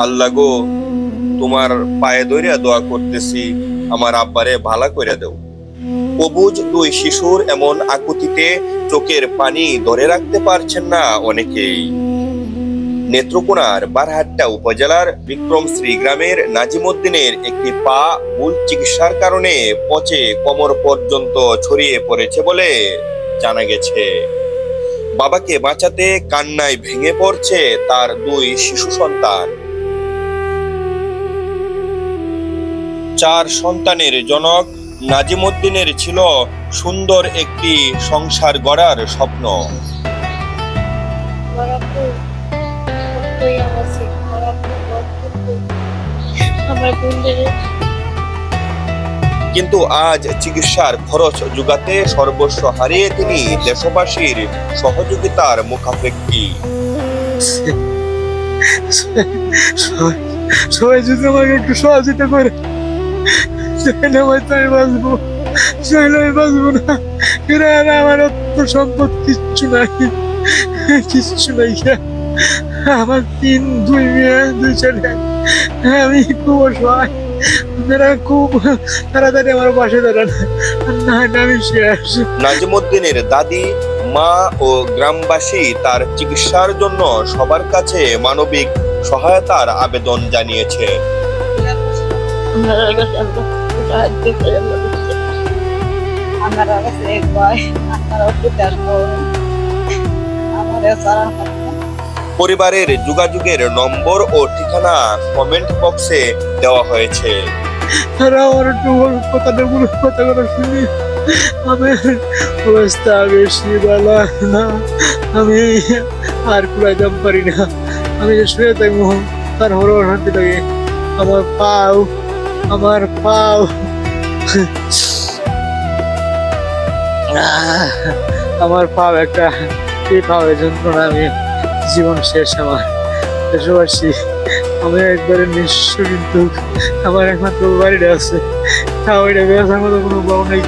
আল্লাহ গো, তোমার পায়ে ধরিয়া দোয়া করতেছি, আমার আব্বারে ভালা কইরা দেও। অবুঝ দুই শিশুর এমন আকুতিতে চোখের পানি ধরে রাখতে পারছেন না অনেকেই। নেত্রকোনার বারহাট্টা উপজেলার বিক্রমশ্রী গ্রামের নাজিমউদ্দিনের একটি পা ভুল চিকিৎসার কারণে পচে কোমর পর্যন্ত ছড়িয়ে পড়েছে বলে জানা গেছে। বাবাকে বাঁচাতে কান্নায় ভেঙে পড়ছে তার দুই শিশু সন্তান। 4 সন্তানের জনক নাজিমউদ্দিনের ছিল সুন্দর একটি সংসার গড়ার স্বপ্ন। কিন্তু আজ চিকিৎসার খরচ জোগাতে সর্বস্ব হারিয়ে তিনি দেশবাসীর সহযোগিতার মুখাপেক্ষী। সবাই যদি আমাকে একটু সহযোগিতা করে, হয়তো আমি বাঁচবো, আমি বাঁচবো না। আমার অর্থ সম্পদ কিচ্ছু নাই, কিচ্ছু নাই। আমার 2 মেয়ে 2 ছেলে, আমি খুব অসহায়। আপনারা খুব তাড়াতাড়ি আমার পাশে দাঁড়ান, না আমি শেষ। নাজিমউদ্দিনের দাদি, মা ও গ্রামবাসী তার চিকিৎসার জন্য সবার কাছে মানবিক সহায়তার আবেদন জানিয়েছে। পরিবারের যোগাযোগের নম্বর ও ঠিকানা কমেন্ট বক্সে দেওয়া হয়েছে। আমার একটু কথাগুলো শুনি, আমার অবস্থা বেশি ভালো না, আমি আর কুলাইতে পারি না। আমি যে শুয়ে থাকবো তার হলো শান্তি লাগে। আমার পাও আমার পাও একটা পাওয়ের যন্ত্রণা, আমি জীবন শেষ আমার। দেশবাসী, আমি একবারে নিঃস্ব, কিন্তু আমার একমাত্র বাড়িটা আছে, তাও এটা বেড়ার মতো কোনো পাও নাই।